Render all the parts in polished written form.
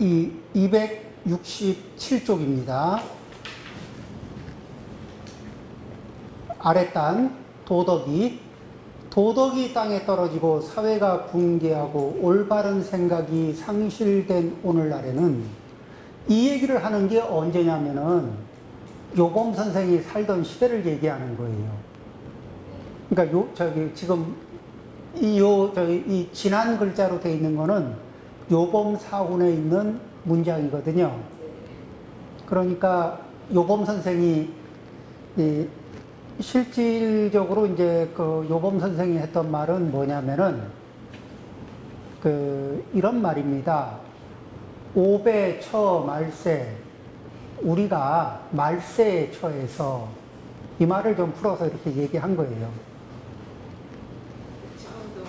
이 267쪽입니다. 아랫단 도덕이 땅에 떨어지고 사회가 붕괴하고 올바른 생각이 상실된 오늘날에는 이 얘기를 하는 게 언제냐면은 요범 선생이 살던 시대를 얘기하는 거예요. 그러니까 지금 이 진한 글자로 되어 있는 거는 요범 사훈에 있는 문장이거든요. 그러니까 요범 선생이 실질적으로 이제 그 요범 선생이 했던 말은 뭐냐면은 이런 말입니다. 오배 처 말세, 우리가 말세에 처해서, 이 말을 좀 풀어서 이렇게 얘기한 거예요. 지금도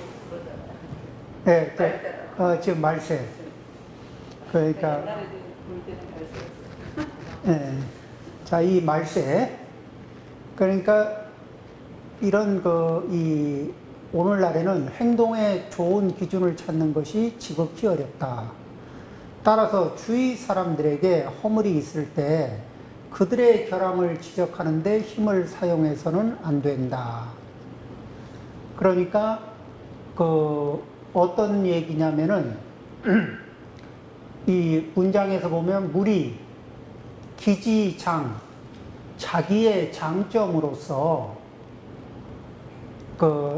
그러잖아요. 네, 지금 말세. 그러니까 옛날에도 볼 때는 말세였어요. 네. 자, 이 말세. 그러니까 이런 오늘날에는 행동의 좋은 기준을 찾는 것이 지극히 어렵다. 따라서 주위 사람들에게 허물이 있을 때 그들의 결함을 지적하는데 힘을 사용해서는 안 된다. 그러니까 어떤 얘기냐면은 이 문장에서 보면 무리, 기지장, 자기의 장점으로서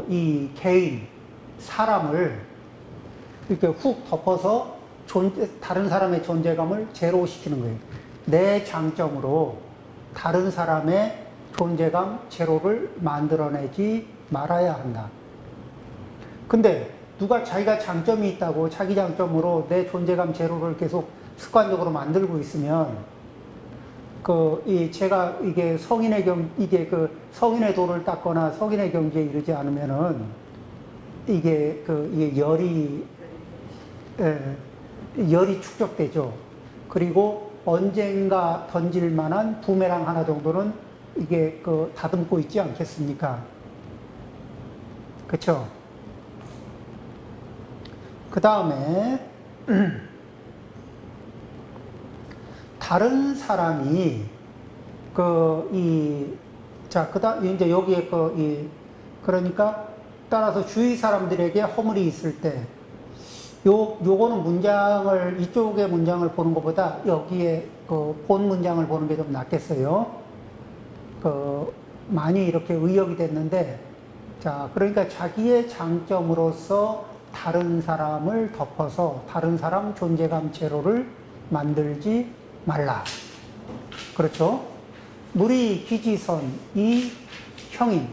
이 개인, 사람을 이렇게 훅 덮어서 다른 사람의 존재감을 제로시키는 거예요. 내 장점으로 다른 사람의 존재감 제로를 만들어내지 말아야 한다. 근데 누가 자기가 장점이 있다고 자기 장점으로 내 존재감 제로를 계속 습관적으로 만들고 있으면 제가 이게 성인의 도를 닦거나 성인의 경지에 이르지 않으면은 이게 열이 축적되죠. 그리고 언젠가 던질 만한 부메랑 하나 정도는 이게 다듬고 있지 않겠습니까? 그쵸? 그 다음에, 다른 사람이, 이제 여기에 그러니까, 따라서 주위 사람들에게 허물이 있을 때, 요거는 문장을, 이쪽의 문장을 보는 것보다 여기에 본 문장을 보는 게 좀 낫겠어요. 많이 이렇게 의역이 됐는데, 자, 그러니까 자기의 장점으로서 다른 사람을 덮어서 다른 사람 존재감 제로를 만들지 말라. 그렇죠? 무리 기지선, 이 형인.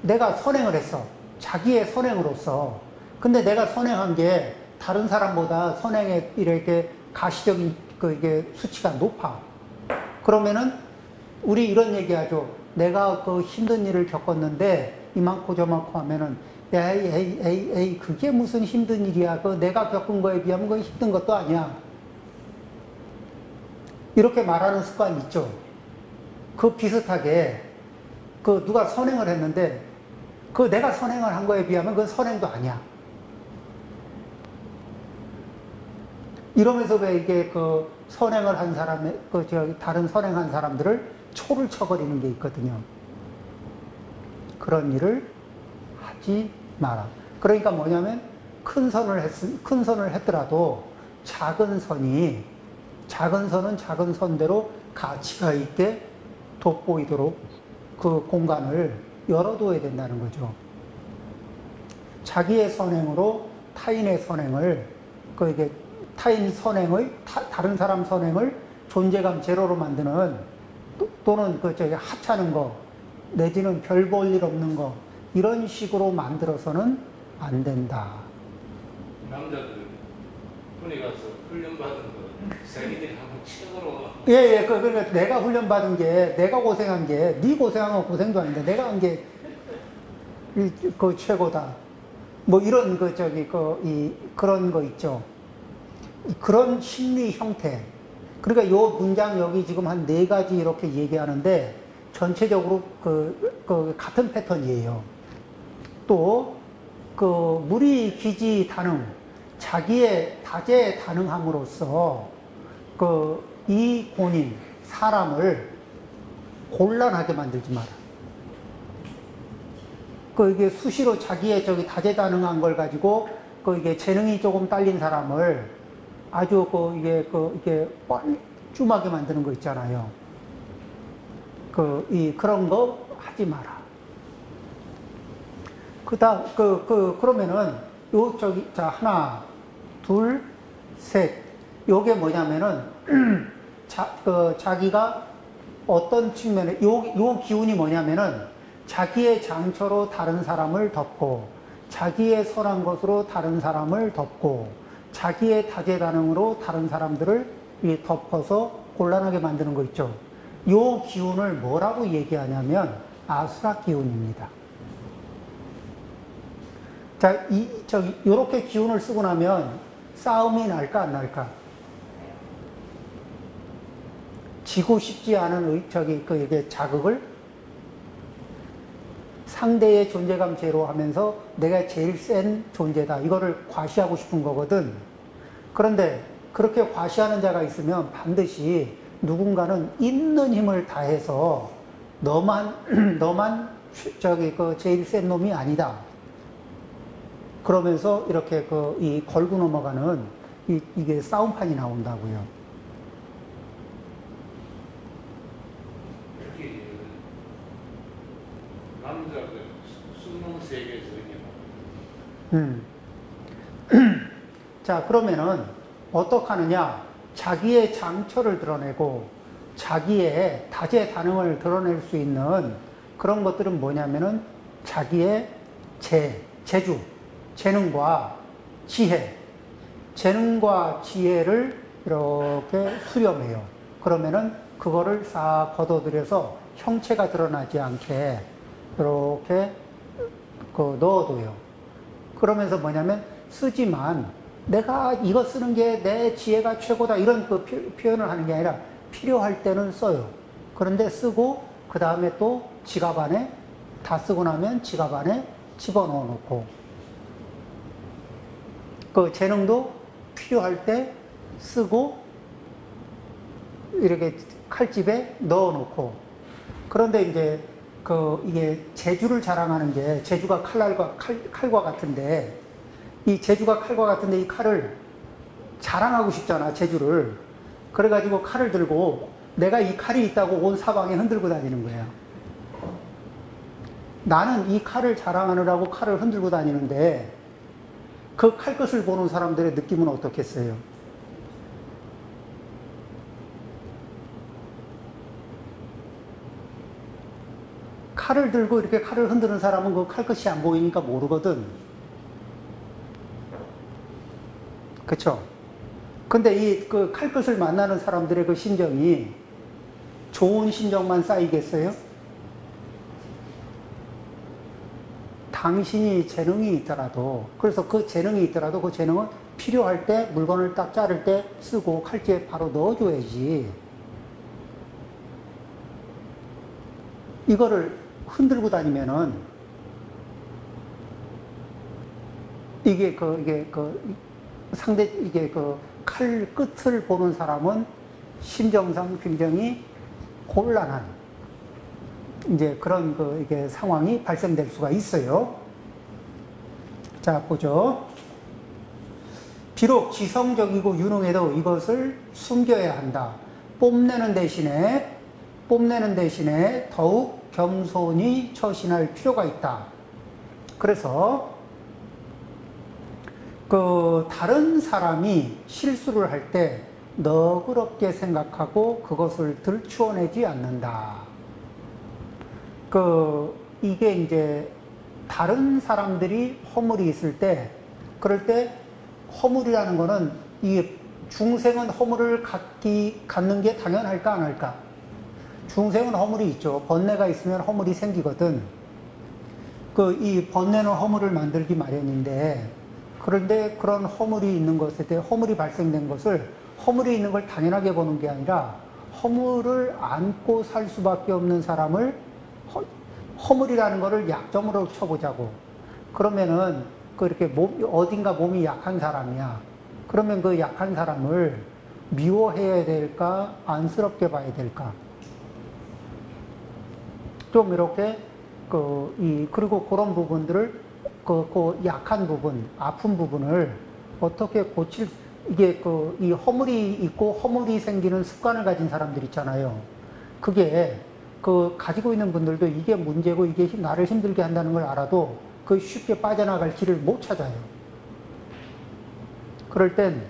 내가 선행을 했어. 자기의 선행으로서. 근데 내가 선행한 게 다른 사람보다 선행에 이렇게 가시적인 이게 수치가 높아. 그러면은 우리 이런 얘기 하죠. 내가 힘든 일을 겪었는데 이만큼 저만큼 하면은 에이, 그게 무슨 힘든 일이야. 내가 겪은 거에 비하면 그건 힘든 것도 아니야. 이렇게 말하는 습관이 있죠. 비슷하게, 누가 선행을 했는데, 내가 선행을 한 거에 비하면 그건 선행도 아니야. 이러면서 왜 이게 선행을 한 사람의, 다른 선행한 사람들을 초를 쳐버리는 게 있거든요. 그런 일을 하지 마라. 그러니까 뭐냐면 큰 선을 했더라도 작은 선은 작은 선대로 가치가 있게 돋보이도록 그 공간을 열어둬야 된다는 거죠. 자기의 선행으로 타인의 선행을 다른 사람 선행을 존재감 제로로 만드는 또는 하찮은 거 내지는 별 볼 일 없는 거 이런 식으로 만들어서는 안 된다. 남자들 군에 가서 훈련받은 거 자기들이 한번 책으로 그러니까 내가 훈련받은 게 내가 고생한 게 네 고생한 건 고생도 아닌데 내가 한 게 최고다. 뭐 이런 그런 거 있죠. 그런 심리 형태. 그러니까 요 문장 여기 지금 한 4가지 이렇게 얘기하는데 전체적으로 같은 패턴이에요. 또 무리 기지 단응. 자기의 다재다능함으로써 이 본인, 사람을 곤란하게 만들지 마라. 이게 수시로 자기의 다재다능한 걸 가지고 이게 재능이 조금 딸린 사람을 아주 이게 뻘쭘하게 만드는 거 있잖아요. 그런 거 하지 마라. 그러면은 자, 하나, 둘, 셋. 요게 뭐냐면은 자기가 어떤 측면에 요 기운이 뭐냐면은 자기의 장처로 다른 사람을 덮고, 자기의 선한 것으로 다른 사람을 덮고, 자기의 다재다능으로 다른 사람들을 덮어서 곤란하게 만드는 거 있죠. 요 기운을 뭐라고 얘기하냐면 아수라 기운입니다. 자, 요렇게 기운을 쓰고 나면 싸움이 날까 안 날까? 지고 싶지 않은 이게 자극을 상대의 존재감 제로하면서 내가 제일 센 존재다. 이거를 과시하고 싶은 거거든. 그런데 그렇게 과시하는 자가 있으면 반드시 누군가는 있는 힘을 다해서 너만 제일 센 놈이 아니다. 그러면서 이렇게 이 걸고 넘어가는 이게 싸움판이 나온다고요. 특히 남자들 수능 세계에서 자, 그러면은 어떻게 하느냐? 자기의 장처를 드러내고 자기의 다재다능을 드러낼 수 있는 그런 것들은 뭐냐면은 자기의 재주, 재능과 지혜, 재능과 지혜를 이렇게 수렴해요. 그러면은 그거를 싹 걷어들여서 형체가 드러나지 않게 이렇게 넣어둬요. 그러면서 뭐냐면 쓰지만 내가 이거 쓰는 게 내 지혜가 최고다 이런 표현을 하는 게 아니라 필요할 때는 써요. 그런데 쓰고 그 다음에 또 지갑 안에 다 쓰고 나면 지갑 안에 집어넣어 놓고, 그 재능도 필요할 때 쓰고 이렇게 칼집에 넣어 놓고. 그런데 이제 이게 재주를 자랑하는 게 재주가 칼과 같은데, 이 재주가 칼과 같은데 이 칼을 자랑하고 싶잖아, 재주를. 그래가지고 칼을 들고 내가 이 칼이 있다고 온 사방에 흔들고 다니는 거야. 나는 이 칼을 자랑하느라고 칼을 흔들고 다니는데 그 칼끝을 보는 사람들의 느낌은 어떻겠어요? 칼을 들고 이렇게 칼을 흔드는 사람은 그 칼끝이 안 보이니까 모르거든. 그쵸? 근데 그 칼끝을 만나는 사람들의 그 심정이 좋은 심정만 쌓이겠어요? 당신이 재능이 있더라도, 그래서 그 재능이 있더라도 그 재능은 필요할 때 물건을 딱 자를 때 쓰고 칼집에 바로 넣어줘야지. 이거를 흔들고 다니면은 이게 칼 끝을 보는 사람은 심정상 굉장히 곤란한 이제 그런 이게 상황이 발생될 수가 있어요. 자, 보죠. 비록 지성적이고 유능해도 이것을 숨겨야 한다. 뽐내는 대신에 더욱 겸손히 처신할 필요가 있다. 그래서 다른 사람이 실수를 할 때 너그럽게 생각하고 그것을 들추어내지 않는다. 이게 이제 다른 사람들이 허물이 있을 때, 그럴 때 허물이라는 거는 이게 중생은 허물을 갖는 게 당연할까 안 할까? 중생은 허물이 있죠. 번뇌가 있으면 허물이 생기거든. 이 번뇌는 허물을 만들기 마련인데, 그런데 그런 허물이 있는 것에 대해 허물이 발생된 것을 허물이 있는 걸 당연하게 보는 게 아니라 허물을 안고 살 수밖에 없는 사람을 허물이라는 거를 약점으로 쳐보자고. 그러면은 이렇게 어딘가 몸이 약한 사람이야. 그러면 그 약한 사람을 미워해야 될까, 안쓰럽게 봐야 될까? 좀 이렇게, 그리고 그런 부분들을, 그 약한 부분, 아픈 부분을 어떻게 이게 이 허물이 있고 허물이 생기는 습관을 가진 사람들 있잖아요. 그게, 가지고 있는 분들도 이게 문제고 이게 나를 힘들게 한다는 걸 알아도 그 쉽게 빠져나갈 길을 못 찾아요. 그럴 땐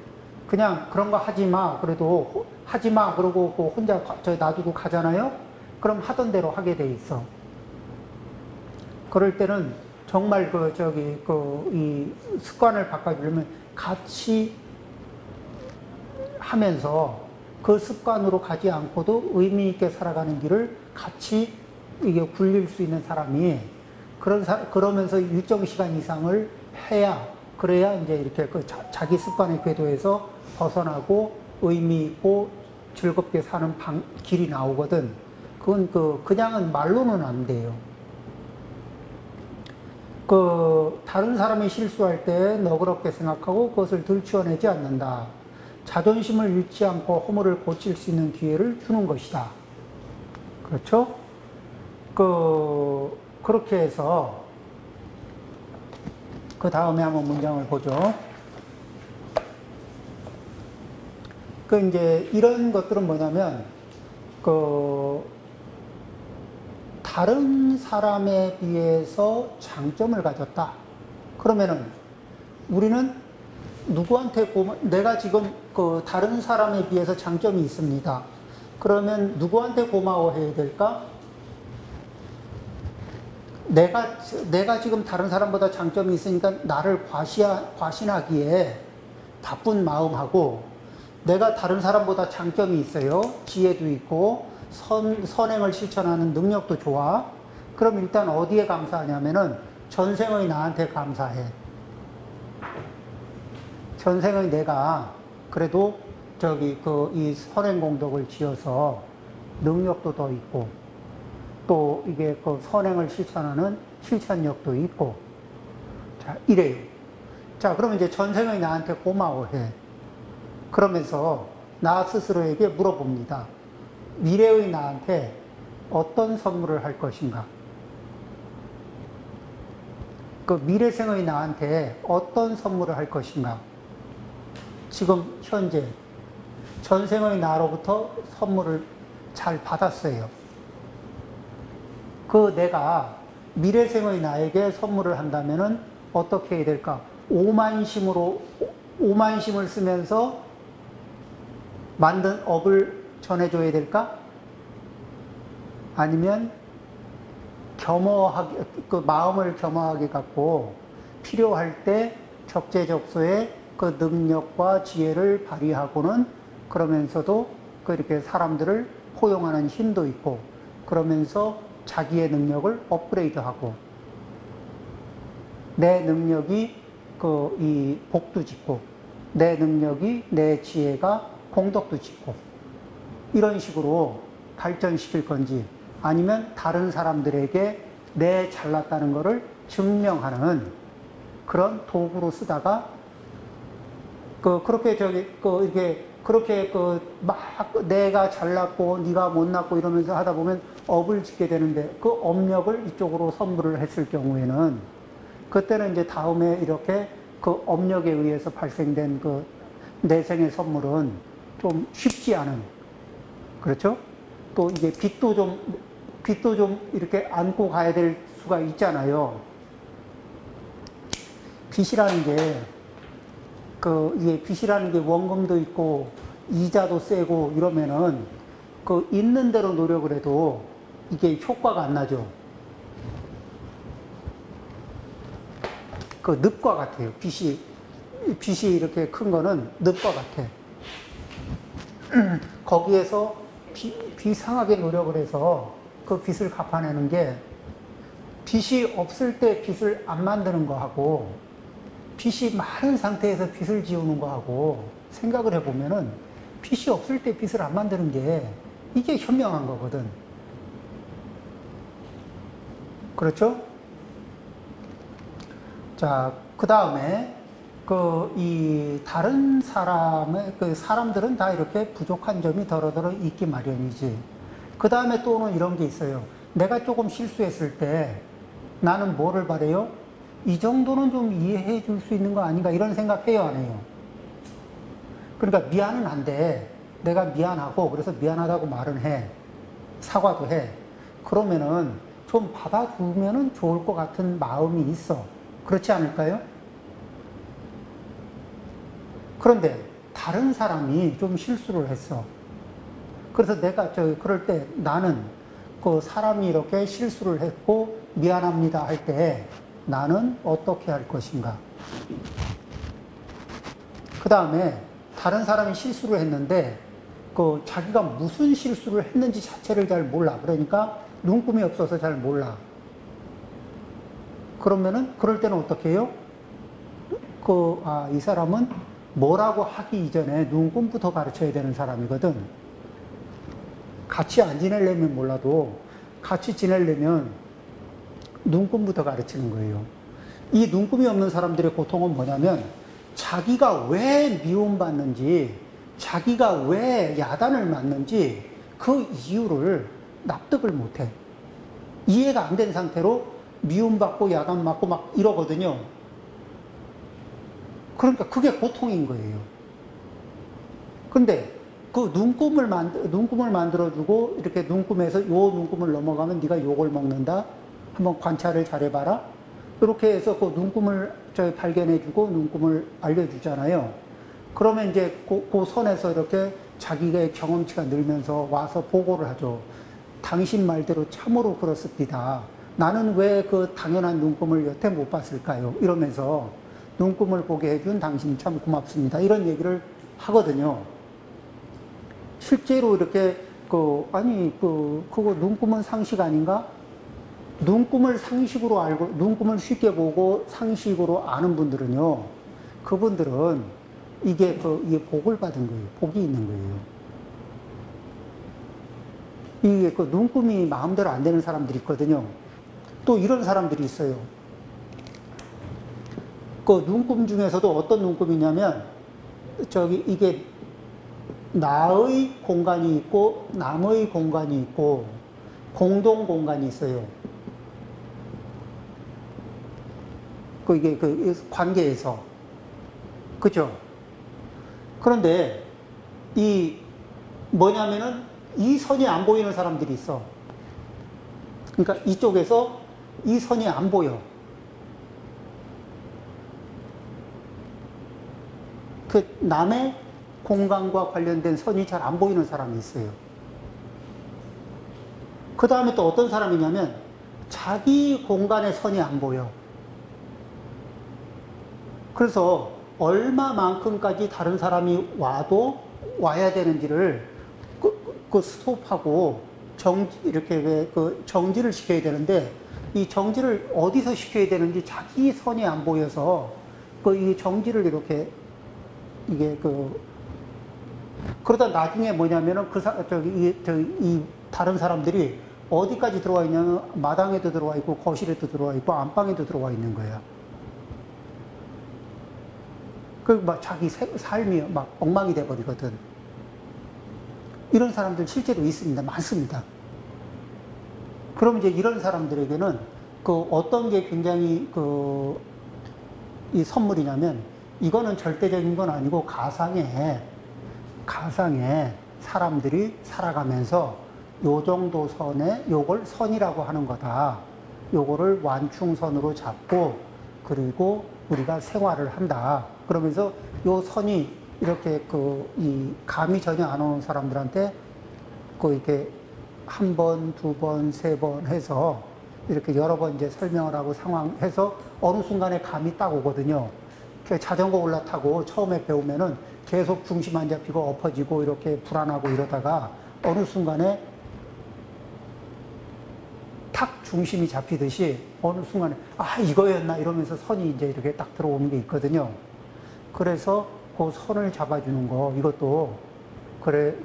그냥 그런 거 하지 마. 그래도 하지 마. 그러고 혼자 놔두고 가잖아요. 그럼 하던 대로 하게 돼 있어. 그럴 때는 정말 이 습관을 바꿔주려면 같이 하면서 그 습관으로 가지 않고도 의미 있게 살아가는 길을 같이 이게 굴릴 수 있는 사람이 그러면서 일정 시간 이상을 그래야 이제 이렇게 자기 습관의 궤도에서 벗어나고 의미 있고 즐겁게 사는 길이 나오거든. 그건 그냥은 말로는 안 돼요. 다른 사람이 실수할 때 너그럽게 생각하고 그것을 들추어내지 않는다. 자존심을 잃지 않고 허물을 고칠 수 있는 기회를 주는 것이다. 그렇죠? 그렇게 해서, 그 다음에 한번 문장을 보죠. 이제 이런 것들은 뭐냐면, 다른 사람에 비해서 장점을 가졌다. 그러면은 우리는 누구한테 내가 지금 다른 사람에 비해서 장점이 있습니다. 그러면 누구한테 고마워해야 될까? 내가 지금 다른 사람보다 장점이 있으니까 나를 과신하기에 바쁜 마음하고, 내가 다른 사람보다 장점이 있어요. 지혜도 있고 선행을 실천하는 능력도 좋아. 그럼 일단 어디에 감사하냐면은 전생의 나한테 감사해. 전생의 내가 그래도 이 선행 공덕을 지어서 능력도 더 있고, 또 이게 선행을 실천하는 실천력도 있고, 자, 이래요. 자, 그러면 이제 전생의 나한테 고마워해. 그러면서 나 스스로에게 물어봅니다. 미래의 나한테 어떤 선물을 할 것인가? 미래생의 나한테 어떤 선물을 할 것인가? 지금 현재 전생의 나로부터 선물을 잘 받았어요. 내가 미래생의 나에게 선물을 한다면은 어떻게 해야 될까? 오만심을 쓰면서 만든 업을 전해줘야 될까? 아니면 마음을 겸허하게 갖고 필요할 때 적재적소에 그 능력과 지혜를 발휘하고는, 그러면서도 이렇게 사람들을 포용하는 힘도 있고, 그러면서 자기의 능력을 업그레이드하고, 내 능력이 이 복도 짓고, 내 능력이 내 지혜가 공덕도 짓고, 이런 식으로 발전시킬 건지, 아니면 다른 사람들에게 내 잘났다는 것을 증명하는 그런 도구로 쓰다가, 그렇게 내가 잘났고 네가 못났고 이러면서 하다 보면 업을 짓게 되는데, 그 업력을 이쪽으로 선물을 했을 경우에는, 그때는 이제 다음에 이렇게 그 업력에 의해서 발생된 내생의 선물은 좀 쉽지 않은, 그렇죠? 또 이게 빚도 좀 이렇게 안고 가야 될 수가 있잖아요. 이게 빚이라는 게 원금도 있고 이자도 세고 이러면은 있는 대로 노력을 해도 이게 효과가 안 나죠. 늪과 같아요. 빚이 이렇게 큰 거는 늪과 같아. 거기에서 비상하게 노력을 해서 그 빚을 갚아내는 게, 빚이 없을 때 빚을 안 만드는 거하고, 빚이 많은 상태에서 빚을 지우는 거하고 생각을 해보면은, 빚이 없을 때 빚을 안 만드는 게 이게 현명한 거거든. 그렇죠? 자, 그 다음에 이 다른 사람들은 다 이렇게 부족한 점이 더러더러 있기 마련이지. 그 다음에 또는 이런 게 있어요. 내가 조금 실수했을 때 나는 뭐를 바래요? 이 정도는 좀 이해해 줄 수 있는 거 아닌가 이런 생각해요, 안 해요? 그러니까 미안은 한데 내가 미안하고 그래서 미안하다고 말은 해. 사과도 해. 그러면은 좀 받아주면은 좋을 것 같은 마음이 있어. 그렇지 않을까요? 그런데 다른 사람이 좀 실수를 했어. 그래서 내가 그럴 때 나는 그 사람이 이렇게 실수를 했고 미안합니다 할 때 나는 어떻게 할 것인가? 그 다음에 다른 사람이 실수를 했는데 자기가 무슨 실수를 했는지 자체를 잘 몰라. 그러니까 눈금이 없어서 잘 몰라. 그러면은 그럴 때는 어떻게 해요? 이 사람은 뭐라고 하기 이전에 눈금부터 가르쳐야 되는 사람이거든. 같이 안 지내려면 몰라도 같이 지내려면 눈금부터 가르치는 거예요. 이 눈금이 없는 사람들의 고통은 뭐냐면 자기가 왜 미움받는지, 자기가 왜 야단을 맞는지 그 이유를 납득을 못해. 이해가 안 된 상태로 미움받고 야단 맞고 막 이러거든요. 그러니까 그게 고통인 거예요. 근데 그 눈금을 만들어주고 이렇게 눈금에서 요 눈금을 넘어가면 네가 요걸 먹는다. 한번 관찰을 잘해봐라. 이렇게 해서 그 눈금을 발견해주고 눈금을 알려주잖아요. 그러면 이제 그 선에서 이렇게 자기의 경험치가 늘면서 와서 보고를 하죠. 당신 말대로 참으로 그렇습니다. 나는 왜 그 당연한 눈금을 여태 못 봤을까요? 이러면서 눈금을 보게 해준 당신 참 고맙습니다. 이런 얘기를 하거든요. 실제로 이렇게 그거 눈금은 상식 아닌가? 눈금을 상식으로 알고, 눈금을 쉽게 보고 상식으로 아는 분들은요, 그분들은 이게 복을 받은 거예요. 복이 있는 거예요. 이게 눈금이 마음대로 안 되는 사람들이 있거든요. 또 이런 사람들이 있어요. 눈금 중에서도 어떤 눈금이냐면, 이게 나의 공간이 있고, 남의 공간이 있고, 공동 공간이 있어요. 이게 관계에서. 그죠? 그런데, 뭐냐면은, 이 선이 안 보이는 사람들이 있어. 그러니까 이쪽에서 이 선이 안 보여. 남의 공간과 관련된 선이 잘 안 보이는 사람이 있어요. 그 다음에 또 어떤 사람이냐면, 자기 공간의 선이 안 보여. 그래서 얼마만큼까지 다른 사람이 와야 되는지를 스톱하고 이렇게 정지를 시켜야 되는데, 이 정지를 어디서 시켜야 되는지 자기 선이 안 보여서 이 정지를 이렇게 그러다 나중에 뭐냐면은 이 다른 사람들이 어디까지 들어와 있냐면 마당에도 들어와 있고 거실에도 들어와 있고 안방에도 들어와 있는 거야. 막 자기 삶이 막 엉망이 돼버리거든. 이런 사람들 실제로 있습니다. 많습니다. 그럼 이제 이런 사람들에게는 어떤 게 굉장히 이 선물이냐면, 이거는 절대적인 건 아니고 가상에 사람들이 살아가면서 요 정도 선에 요걸 선이라고 하는 거다. 요거를 완충선으로 잡고 그리고 우리가 생활을 한다. 그러면서 요 선이 이렇게 이 감이 전혀 안 오는 사람들한테 이렇게 한 번, 두 번, 세 번 해서 이렇게 여러 번 이제 설명을 하고 상황해서 어느 순간에 감이 딱 오거든요. 자전거 올라타고 처음에 배우면은 계속 중심 안 잡히고 엎어지고 이렇게 불안하고 이러다가 어느 순간에 탁 중심이 잡히듯이 어느 순간에 이거였나 이러면서 선이 이제 이렇게 딱 들어오는 게 있거든요. 그래서 그 선을 잡아주는 거, 이것도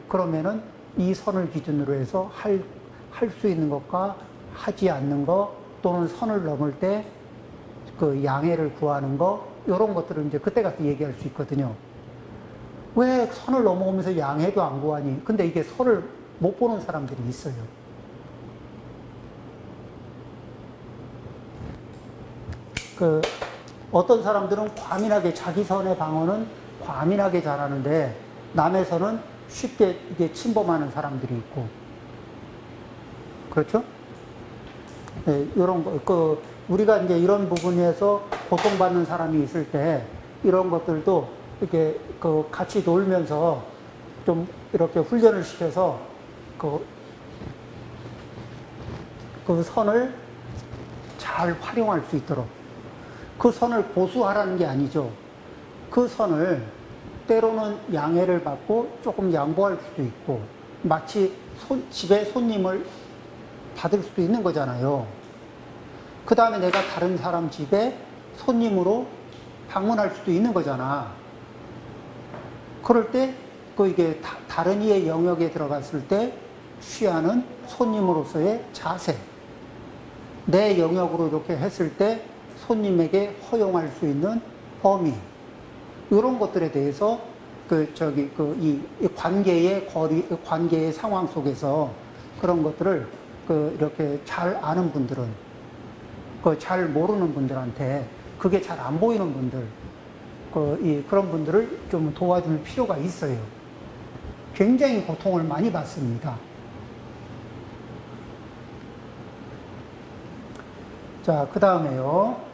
그러면은 이 선을 기준으로 해서 할 수 있는 것과 하지 않는 것, 또는 선을 넘을 때 그 양해를 구하는 거, 이런 것들을 이제 그때 가서 얘기할 수 있거든요. 왜 선을 넘어오면서 양해도 안 구하니? 근데 이게 선을 못 보는 사람들이 있어요. 어떤 사람들은 과민하게 자기 선의 방어는 과민하게 잘하는데 남의 선은 쉽게 이게 침범하는 사람들이 있고, 그렇죠? 네, 이런 거, 우리가 이제 이런 부분에서 고통받는 사람이 있을 때 이런 것들도 이렇게 같이 놀면서 좀 이렇게 훈련을 시켜서 그 선을 잘 활용할 수 있도록, 그 선을 고수하라는 게 아니죠. 그 선을 때로는 양해를 받고 조금 양보할 수도 있고, 마치 집에 손님을 받을 수도 있는 거잖아요. 그 다음에 내가 다른 사람 집에 손님으로 방문할 수도 있는 거잖아. 그럴 때, 이게 다른 이의 영역에 들어갔을 때 취하는 손님으로서의 자세. 내 영역으로 이렇게 했을 때 손님에게 허용할 수 있는 범위. 이런 것들에 대해서 이 관계의 관계의 상황 속에서 그런 것들을 이렇게 잘 아는 분들은, 잘 모르는 분들한테 그게 잘 안 보이는 분들, 그런 분들을 좀 도와줄 필요가 있어요. 굉장히 고통을 많이 받습니다. 자, 그 다음에요.